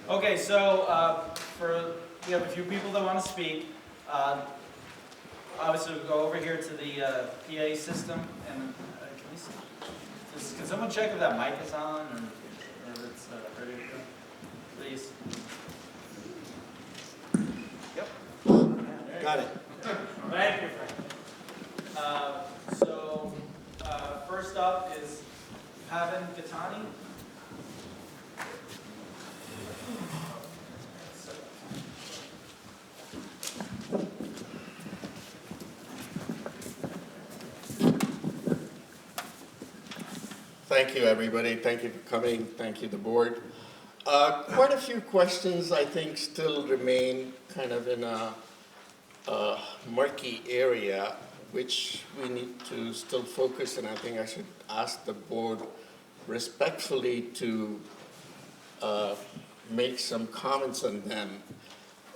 Okay, so we have a few people that want to speak. Obviously, we'll go over here to the PA system, and can someone check if that mic is on or if it's ready to go? Please. Yep. Got it. Thank you, Frank. First up is Pavan Gatani. Thank you, everybody. Thank you for coming. Thank you, the board. Quite a few questions, I think, still remain kind of in a murky area, which we need to still focus, and I think I should ask the board respectfully to make some comments on them.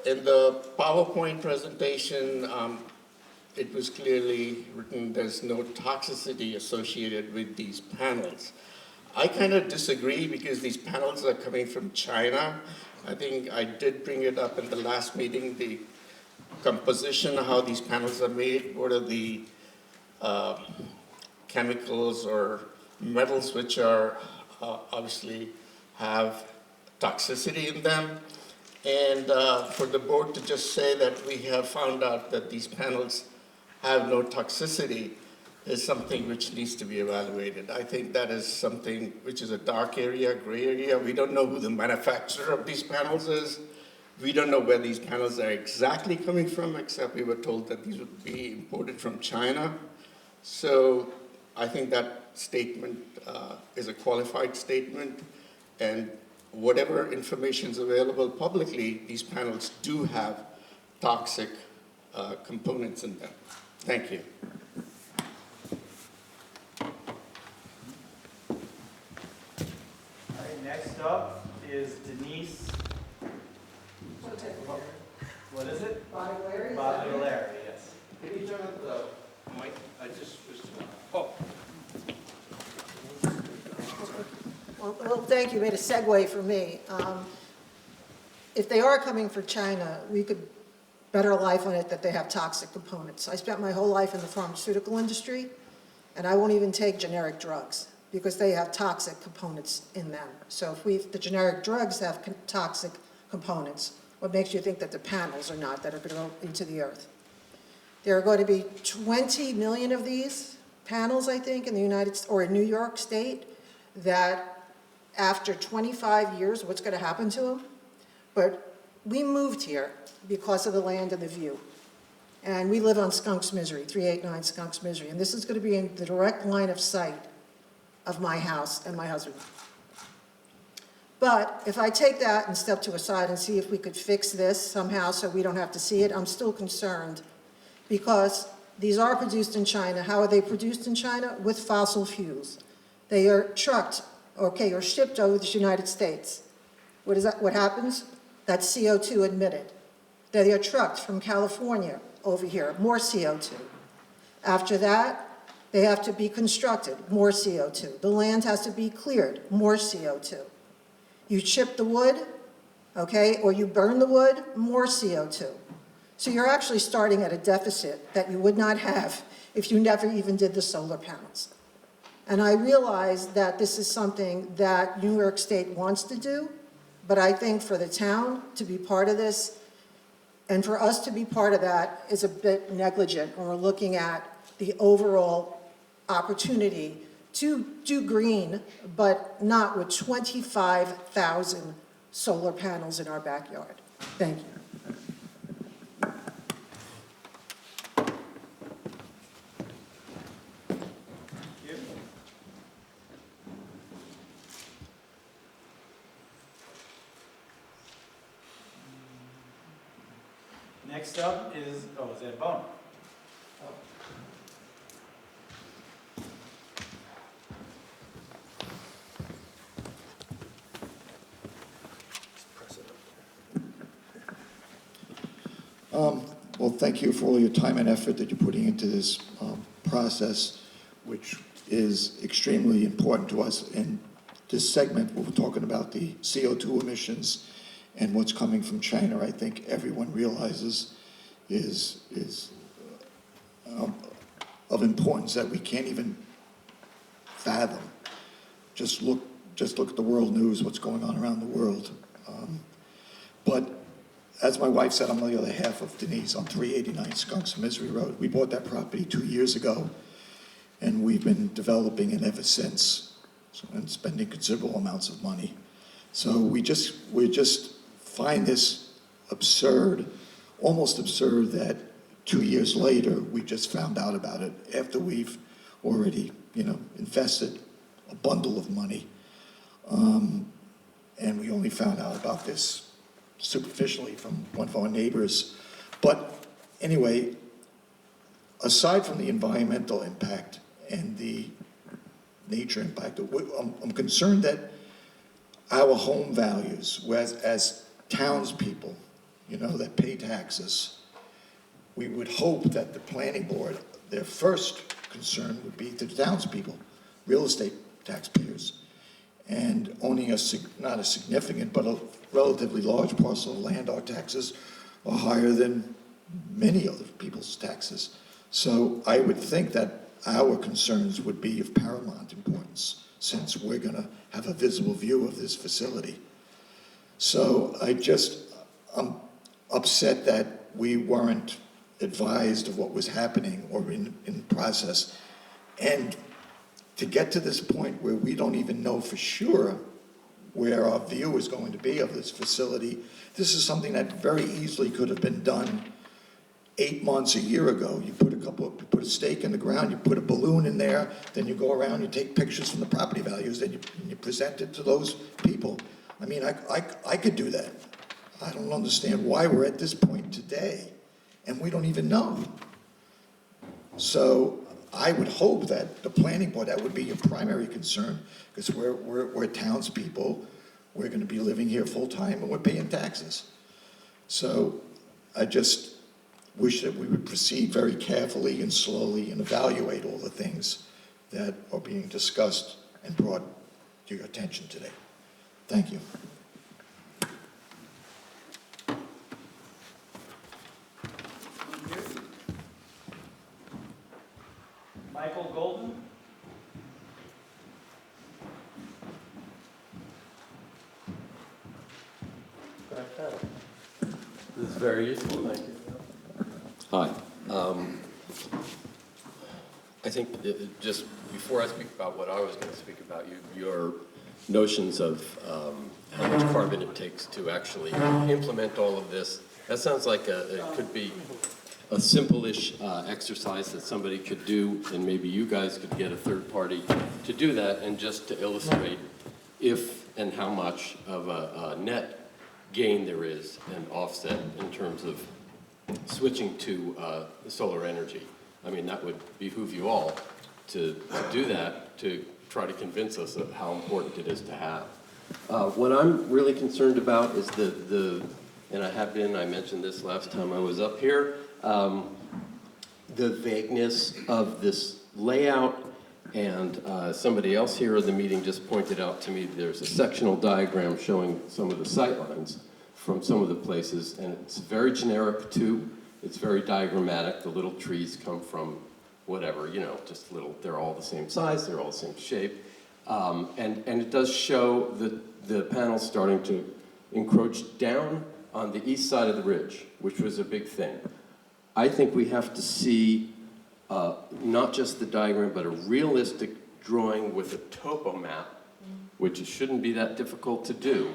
In the PowerPoint presentation, it was clearly written there's no toxicity associated with these panels. I kind of disagree because these panels are coming from China. I think I did bring it up in the last meeting, the composition, how these panels are made, what are the chemicals or metals which are obviously have toxicity in them. And for the board to just say that we have found out that these panels have no toxicity is something which needs to be evaluated. I think that is something which is a dark area, gray area. We don't know who the manufacturer of these panels is. We don't know where these panels are exactly coming from, except we were told that these would be imported from China. So I think that statement is a qualified statement, and whatever information is available publicly, these panels do have toxic components in them. Thank you. All right, next up is Denise. What is it? Baudelaire, yes. Can you turn up the mic? I just was Well, thank you. You made a segue for me. If they are coming from China, we could better life on it that they have toxic components. I spent my whole life in the pharmaceutical industry, and I won't even take generic drugs because they have toxic components in them. So if the generic drugs have toxic components, what makes you think that the panels are not, that are going to go into the earth? There are going to be 20 million of these panels, I think, in the in New York State, that after 25 years, what's going to happen to them? But we moved here because of the land and the view. And we live on Skunk's Misery, 389 Skunk's Misery. And this is going to be in the direct line of sight of my house and my husband. But if I take that and step to a side and see if we could fix this somehow so we don't have to see it, I'm still concerned because these are produced in China. How are they produced in China? With fossil fuels. They are trucked, okay, or shipped over the United States. What happens? That's CO2 emitted. They are trucked from California over here, more CO2. After that, they have to be constructed, more CO2. The land has to be cleared, more CO2. You chip the wood, okay, or you burn the wood, more CO2. So you're actually starting at a deficit that you would not have if you never even did the solar panels. And I realize that this is something that New York State wants to do, but I think for the town to be part of this, and for us to be part of that is a bit negligent when we're looking at the overall opportunity to do green, but not with 25,000 solar panels in our backyard. Thank you. Next up is Ed Bono. Well, thank you for all your time and effort that you're putting into this process, which is extremely important to us. In this segment, we're talking about the CO2 emissions And what's coming from China, I think everyone realizes is of importance that we can't even fathom. Just look at the world news, what's going on around the world. But as my wife said, I'm on the other half of Denise on 389 Skunks Misery Road. We bought that property 2 years ago, and we've been developing it ever since, and spending considerable amounts of money. So we just find this absurd, almost absurd, that 2 years later we just found out about it after we've already, invested a bundle of money, and we only found out about this superficially from one of our neighbors. But anyway, aside from the environmental impact and the nature impact, I'm concerned that our home values, as townspeople, that pay taxes, we would hope that the planning board, their first concern would be to the townspeople, real estate taxpayers, and owning not a significant, but a relatively large parcel of land, our taxes are higher than many other people's taxes. So I would think that our concerns would be of paramount importance, since we're going to have a visible view of this facility. So I'm upset that we weren't advised of what was happening or in process. And to get to this point where we don't even know for sure where our view is going to be of this facility, this is something that very easily could have been done 8 months, a year ago. You put a stake in the ground, you put a balloon in there, then you go around, you take pictures from the property values, then you present it to those people. I mean, I could do that. I don't understand why we're at this point today, and we don't even know. So I would hope that the planning board, that would be your primary concern, because we're townspeople, we're going to be living here full-time, and we're paying taxes. So I just wish that we would proceed very carefully and slowly and evaluate all the things that are being discussed and brought to your attention today. Thank you. Michael Golden? This is very useful, thank you. Hi. I think just before I speak about what I was going to speak about, your notions of how much carbon it takes to actually implement all of this, that sounds like it could be a simple-ish exercise that somebody could do, and maybe you guys could get a third party to do that, and just to illustrate if and how much of a net gain there is and offset in terms of switching to solar energy. I mean, that would behoove you all to do that, to try to convince us of how important it is to have. What I'm really concerned about is and I mentioned this last time I was up here, the vagueness of this layout, and somebody else here in the meeting just pointed out to me there's a sectional diagram showing some of the sightlines from some of the places, and it's very generic too. It's very diagrammatic. The little trees come from whatever, just little, they're all the same size, they're all the same shape. And it does show the panels starting to encroach down on the east side of the ridge, which was a big thing. I think we have to see not just the diagram, but a realistic drawing with a topo map, which shouldn't be that difficult to do,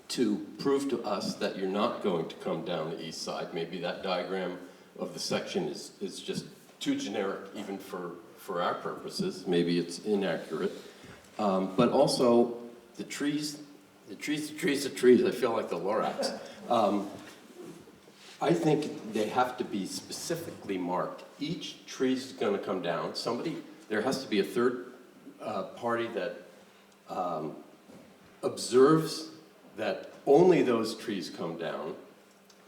to prove to us that you're not going to come down the east side. Maybe that diagram of the section is just too generic even for our purposes. Maybe it's inaccurate. But also the trees, I feel like the Lorax. I think they have to be specifically marked. Each tree is going to come down. There has to be a third party that observes that only those trees come down,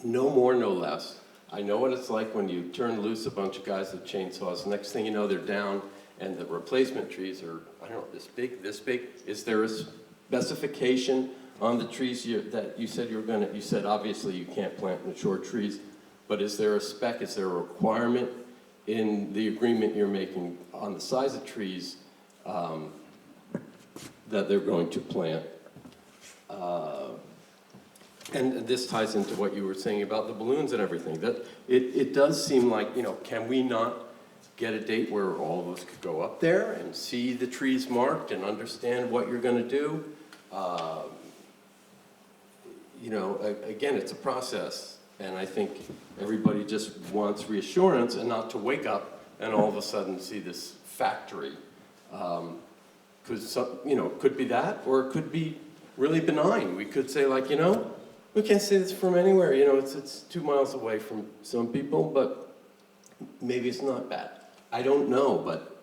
no more, no less. I know what it's like when you turn loose a bunch of guys with chainsaws. Next thing you know, they're down, and the replacement trees are, I don't know, this big. Is there a specification on the trees that you said you said obviously you can't plant mature trees, but is there a spec, is there a requirement in the agreement you're making on the size of trees that they're going to plant? And this ties into what you were saying about the balloons and everything. That it does seem like, can we not get a date where all of us could go up there and see the trees marked and understand what you're going to do? Again, it's a process, and I think everybody just wants reassurance and not to wake up and all of a sudden see this factory. Because, could be that, or it could be really benign. We could say, like, we can't see this from anywhere. It's 2 miles away from some people, but maybe it's not bad. I don't know, but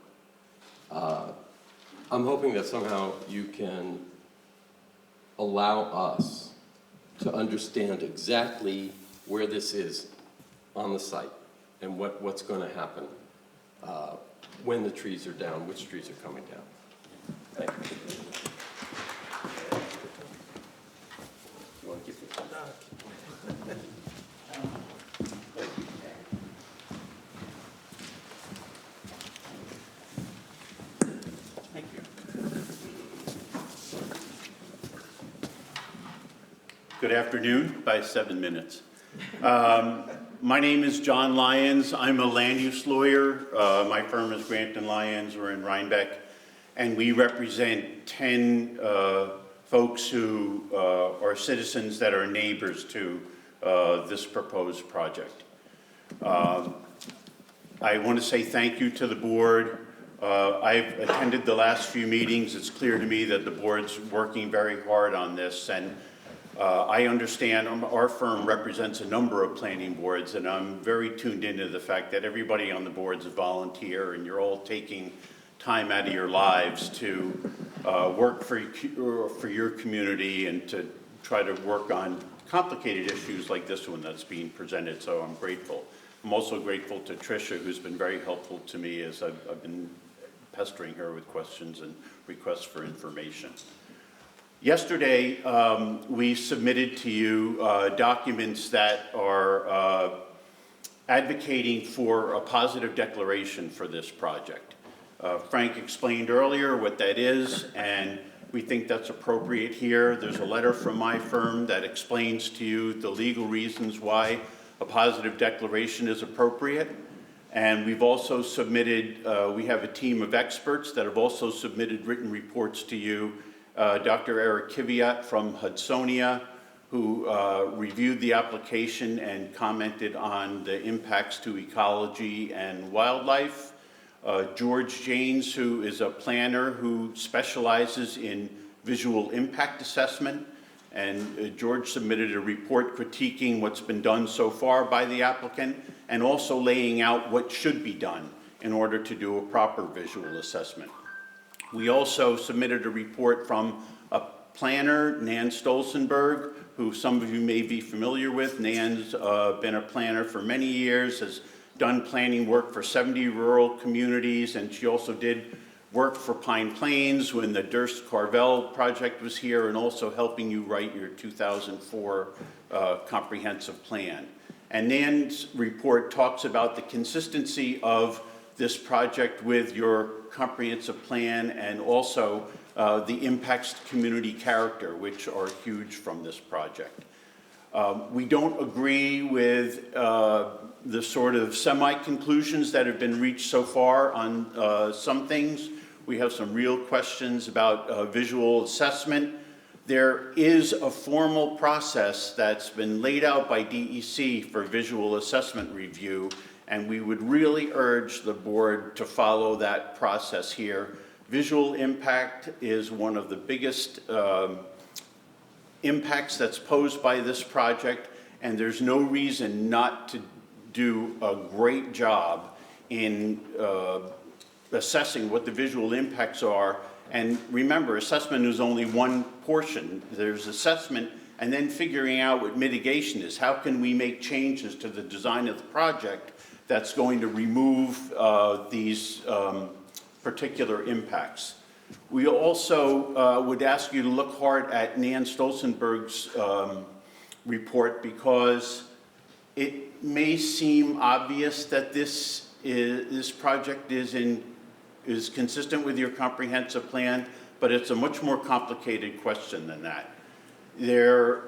I'm hoping that somehow you can allow us to understand exactly where this is on the site and what's going to happen when the trees are down, which trees are coming down. Thank you. You want to keep this? Thank you. Good afternoon, by 7 minutes. My name is John Lyons. I'm a land use lawyer. My firm is Grant & Lyons. We're in Rhinebeck. And we represent 10 folks who are citizens that are neighbors to this proposed project. I want to say thank you to the board. I've attended the last few meetings. It's clear to me that the board's working very hard on this, and I understand our firm represents a number of planning boards, and I'm very tuned into the fact that everybody on the board's a volunteer, and you're all taking time out of your lives to work for your community and to try to work on complicated issues like this one that's being presented, so I'm grateful. I'm also grateful to Tricia, who's been very helpful to me as I've been pestering her with questions and requests for information. Yesterday, we submitted to you documents that are advocating for a positive declaration for this project. Frank explained earlier what that is, and we think that's appropriate here. There's a letter from my firm that explains to you the legal reasons why a positive declaration is appropriate. And we've also submitted, we have a team of experts that have also submitted written reports to you. Dr. Eric Kiviat from Hudsonia, who reviewed the application and commented on the impacts to ecology and wildlife. George Janes, who is a planner who specializes in visual impact assessment. And George submitted a report critiquing what's been done so far by the applicant and also laying out what should be done in order to do a proper visual assessment. We also submitted a report from a planner, Nan Stolzenberg, who some of you may be familiar with. Nan's been a planner for many years, has done planning work for 70 rural communities, and she also did work for Pine Plains when the Durst-Carvel project was here, and also helping you write your 2004 comprehensive plan. And Nan's report talks about the consistency of this project with your comprehensive plan and also the impacts to community character, which are huge from this project. We don't agree with the sort of semi-conclusions that have been reached so far on some things. We have some real questions about visual assessment. There is a formal process that's been laid out by DEC for visual assessment review, and we would really urge the board to follow that process here. Visual impact is one of the biggest impacts that's posed by this project, and there's no reason not to do a great job in assessing what the visual impacts are. And remember, assessment is only one portion. There's assessment and then figuring out what mitigation is. How can we make changes to the design of the project that's going to remove these particular impacts? We also would ask you to look hard at Nan Stolzenberg's report, because it may seem obvious that this project is consistent with your comprehensive plan, but it's a much more complicated question than that. You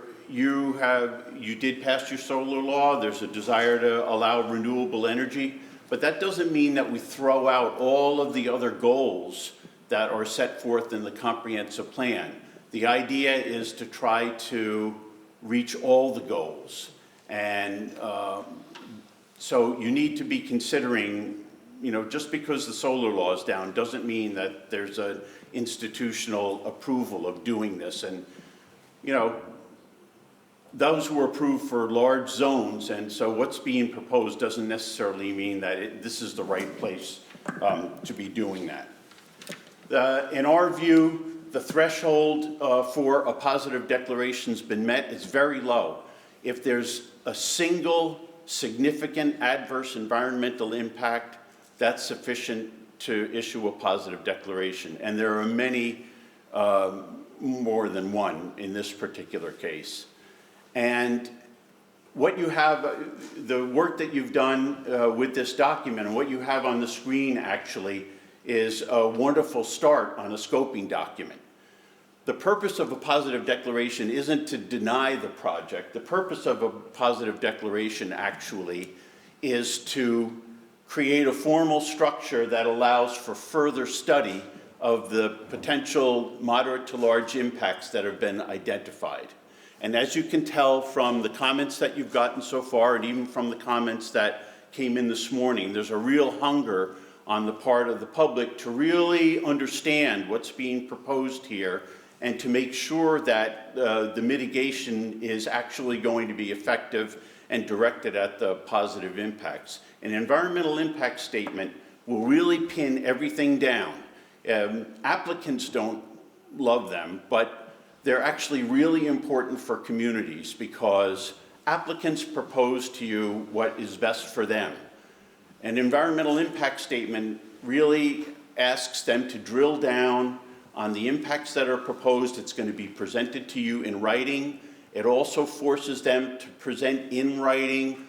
did pass your solar law. There's a desire to allow renewable energy, but that doesn't mean that we throw out all of the other goals that are set forth in the comprehensive plan. The idea is to try to reach all the goals. And so you need to be considering, just because the solar law is down doesn't mean that there's an institutional approval of doing this. And, those were approved for large zones, and so what's being proposed doesn't necessarily mean that this is the right place to be doing that. In our view, the threshold for a positive declaration's been met. It's very low. If there's a single significant adverse environmental impact, that's sufficient to issue a positive declaration. And there are many, more than one in this particular case. And what you have, the work that you've done with this document, and what you have on the screen actually is a wonderful start on a scoping document. The purpose of a positive declaration isn't to deny the project. The purpose of a positive declaration actually is to create a formal structure that allows for further study of the potential moderate to large impacts that have been identified. And as you can tell from the comments that you've gotten so far, and even from the comments that came in this morning, there's a real hunger on the part of the public to really understand what's being proposed here and to make sure that the mitigation is actually going to be effective and directed at the positive impacts. An environmental impact statement will really pin everything down. Applicants don't love them, but they're actually really important for communities, because applicants propose to you what is best for them. An environmental impact statement really asks them to drill down on the impacts that are proposed. It's going to be presented to you in writing. It also forces them to present in writing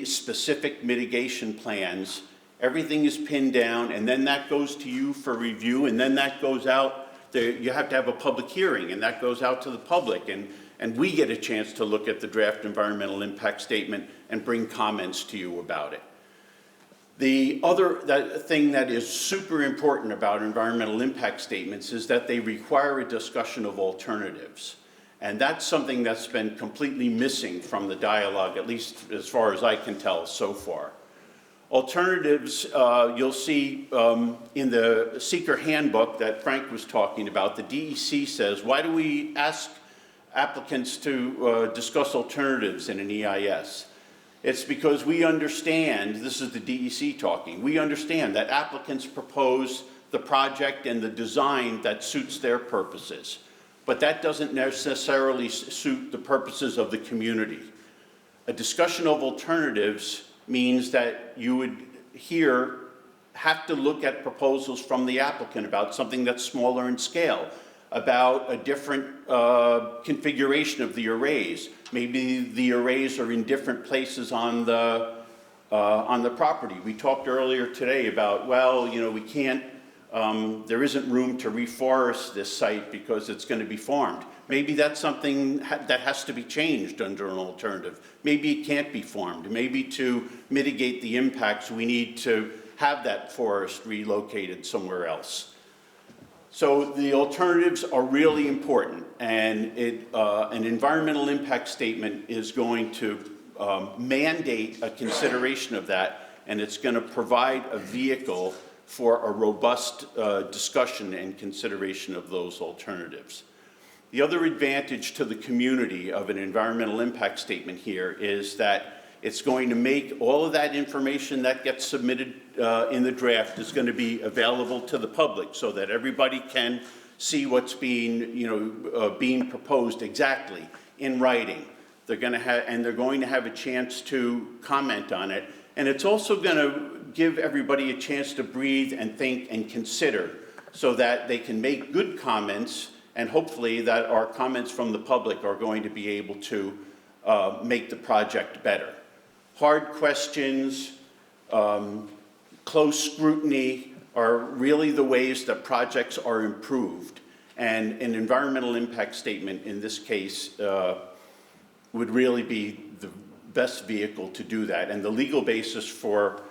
specific mitigation plans. Everything is pinned down, and then that goes to you for review, and then that goes out. You have to have a public hearing, and that goes out to the public, and we get a chance to look at the draft environmental impact statement and bring comments to you about it. The other thing that is super important about environmental impact statements is that they require a discussion of alternatives. And that's something that's been completely missing from the dialogue, at least as far as I can tell so far. Alternatives, you'll see in the seeker handbook that Frank was talking about, the DEC says, why do we ask applicants to discuss alternatives in an EIS? It's because we understand, this is the DEC talking, we understand that applicants propose the project and the design that suits their purposes, but that doesn't necessarily suit the purposes of the community. A discussion of alternatives means that you would here have to look at proposals from the applicant about something that's smaller in scale, about a different configuration of the arrays. Maybe the arrays are in different places on the property. We talked earlier today about, well, we can't, there isn't room to reforest this site because it's going to be farmed. Maybe that's something that has to be changed under an alternative. Maybe it can't be farmed. Maybe to mitigate the impacts, we need to have that forest relocated somewhere else. So the alternatives are really important, and an environmental impact statement is going to mandate a consideration of that, and it's going to provide a vehicle for a robust discussion and consideration of those alternatives. The other advantage to the community of an environmental impact statement here is that it's going to make all of that information that gets submitted in the draft is going to be available to the public so that everybody can see what's being, being proposed exactly in writing. They're going to have a chance to comment on it. And it's also going to give everybody a chance to breathe and think and consider so that they can make good comments, and hopefully that our comments from the public are going to be able to make the project better. Hard questions, close scrutiny are really the ways that projects are improved. And an environmental impact statement in this case would really be the best vehicle to do that. And the legal basis for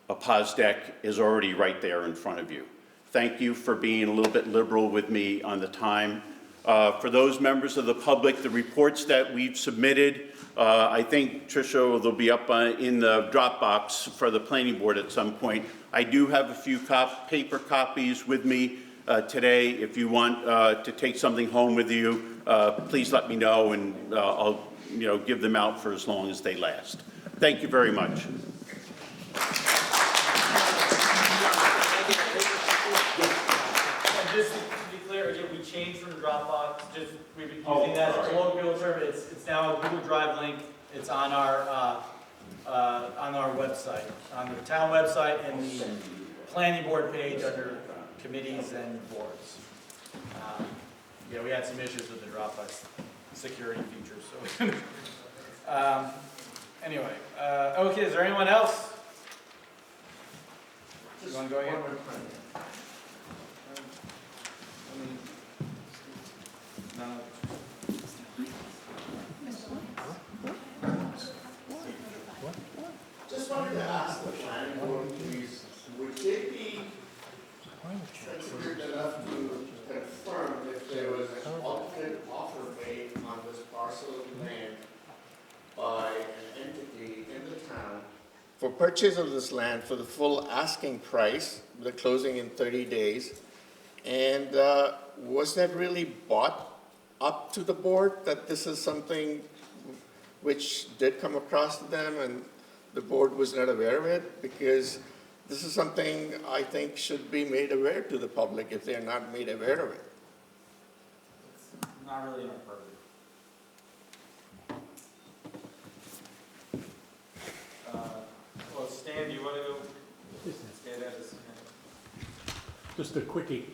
a POSDEC is already right there in front of you. Thank you for being a little bit liberal with me on the time. For those members of the public, the reports that we've submitted, I think, Tricia, they'll be up in the Dropbox for the planning board at some point. I do have a few paper copies with me today. If you want to take something home with you, please let me know, and I'll give them out for as long as they last. Thank you very much. And just to be clear, again, we changed from Dropbox, we've been using that as a colloquial term. It's now a Google Drive link. It's on our website, on the town website, and the planning board page under committees and boards. Yeah, we had some issues with the Dropbox security features, so. Anyway, okay, is there anyone else? You want to go again? No. Just wanted to ask the planning board, please, would they be considered enough to confirm if there was an alternate offer made on this parcel of land by an entity in the town for purchase of this land for the full asking price, the closing in 30 days? And was that really brought up to the board, that this is something which did come across to them and the board was not aware of it? Because this is something I think should be made aware to the public if they're not made aware of it. Not really in our purview. Well, Stan, do you want to go? Stan, that is. Just a quickie.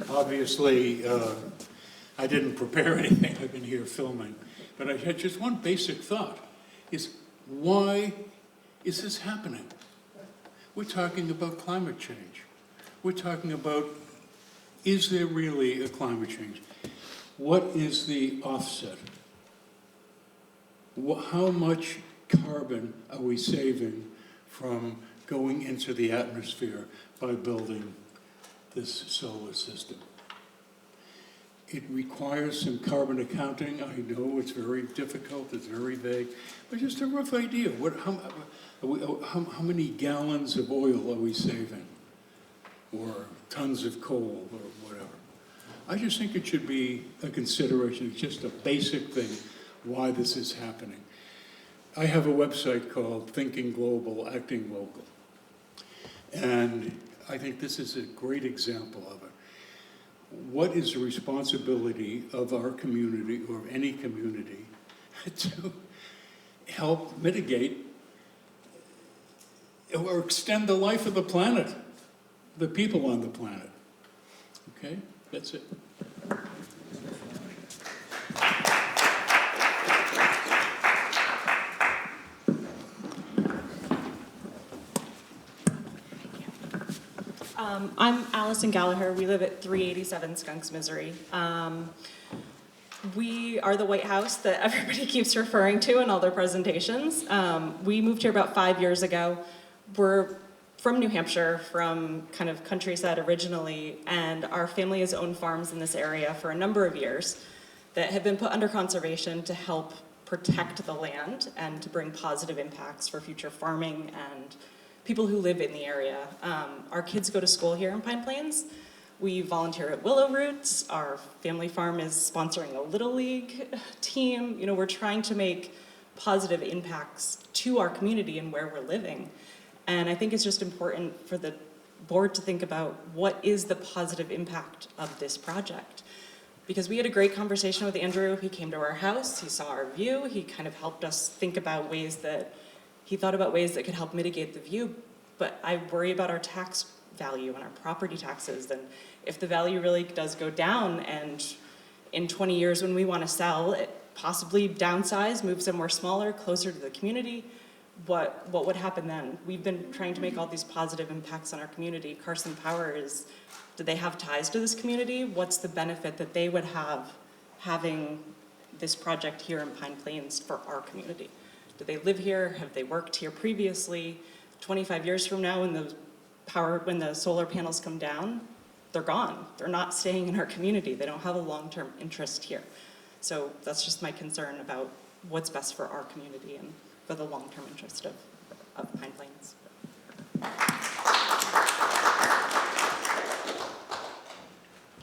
Obviously, I didn't prepare anything. I've been here filming. But I had just one basic thought, is why is this happening? We're talking about climate change. We're talking about, is there really a climate change? What is the offset? How much carbon are we saving from going into the atmosphere by building this solar system? It requires some carbon accounting. I know it's very difficult, it's very vague, but just a rough idea. How many gallons of oil are we saving? Or tons of coal, or whatever. I just think it should be a consideration. It's just a basic thing, why this is happening. I have a website called Thinking Global, Acting Local. And I think this is a great example of it. What is the responsibility of our community, or of any community, to help mitigate or extend the life of the planet, the people on the planet? Okay, that's it. I'm Allison Gallagher. We live at 387 Skunks, Missouri. We are the White House that everybody keeps referring to in all their presentations. We moved here about 5 years ago. We're from New Hampshire, from kind of countryside originally, and our family has owned farms in this area for a number of years that have been put under conservation to help protect the land and to bring positive impacts for future farming and people who live in the area. Our kids go to school here in Pine Plains. We volunteer at Willow Roots. Our family farm is sponsoring a Little League team. You know, we're trying to make positive impacts to our community and where we're living. And I think it's just important for the board to think about what is the positive impact of this project. Because we had a great conversation with Andrew. He came to our house, he saw our view, he kind of helped us think about ways that, he thought about ways that could help mitigate the view. But I worry about our tax value and our property taxes, and if the value really does go down, and in 20 years when we want to sell, it possibly downsize, move somewhere smaller, closer to the community, what would happen then? We've been trying to make all these positive impacts on our community. Carson Power do they have ties to this community? What's the benefit that they would have having this project here in Pine Plains for our community? Do they live here? Have they worked here previously? 25 years from now, when the solar panels come down, they're gone. They're not staying in our community. They don't have a long-term interest here. So that's just my concern about what's best for our community and for the long-term interest of Pine Plains.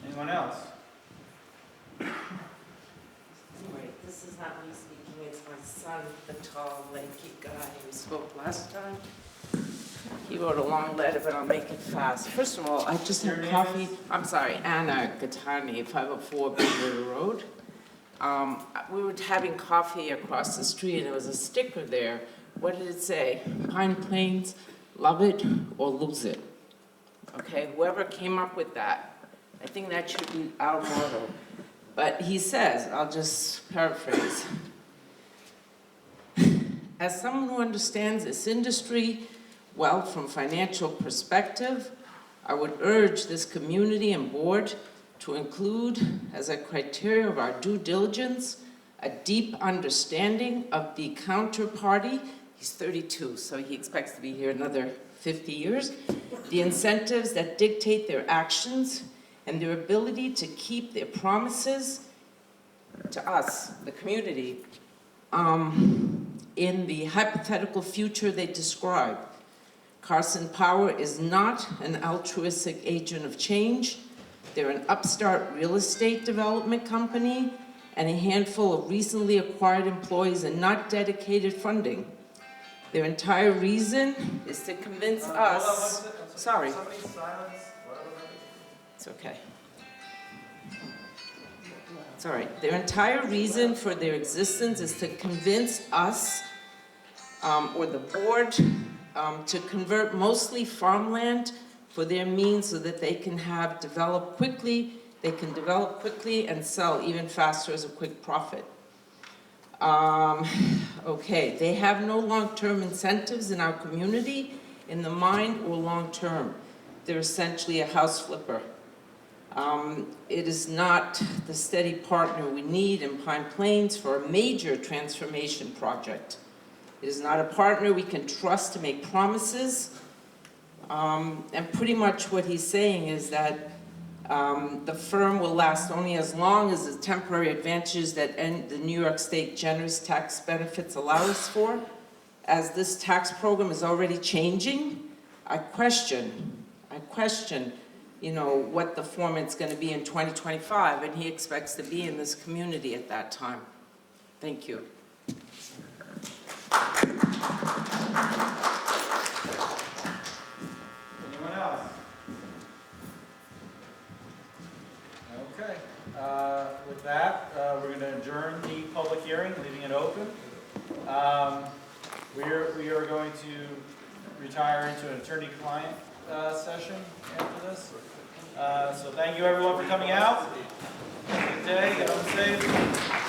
Anyone else? Anyway, this is not me speaking, it's my son, the tall, lanky guy who spoke last time. He wrote a long letter, but I'll make it fast. First of all, I just Your had name coffee. is? I'm sorry, Anna Gattani, 504 Big River Road. We were having coffee across the street, and there was a sticker there. What did it say? Pine Plains, love it or lose it. Okay, whoever came up with that, I think that should be our motto. But he says, I'll just paraphrase. As someone who understands this industry well from financial perspective, I would urge this community and board to include as a criteria of our due diligence a deep understanding of the counterparty. He's 32, so he expects to be here another 50 years. The incentives that dictate their actions and their ability to keep their promises to us, the community, in the hypothetical future they describe. Carson Power is not an altruistic agent of change. They're an upstart real estate development company and a handful of recently acquired employees and not dedicated funding. Their entire reason is to convince us. Sorry. Somebody's silence. It's okay. It's all right. Their entire reason for their existence is to convince us, or the board, to convert mostly farmland for their means so that they can develop quickly and sell even faster as a quick profit. Okay, they have no long-term incentives in our community in the mind or long-term. They're essentially a house flipper. It is not the steady partner we need in Pine Plains for a major transformation project. It is not a partner we can trust to make promises. And pretty much what he's saying is that the firm will last only as long as the temporary advantages that the New York State generous tax benefits allow us for. As this tax program is already changing, I question, what the foreman's going to be in 2025, and he expects to be in this community at that time. Thank you. Anyone else? Okay. With that, we're going to adjourn the public hearing, leaving it open. We are going to retire into an attorney-client session after this. So thank you everyone for coming out. Have a good day. Get home safe.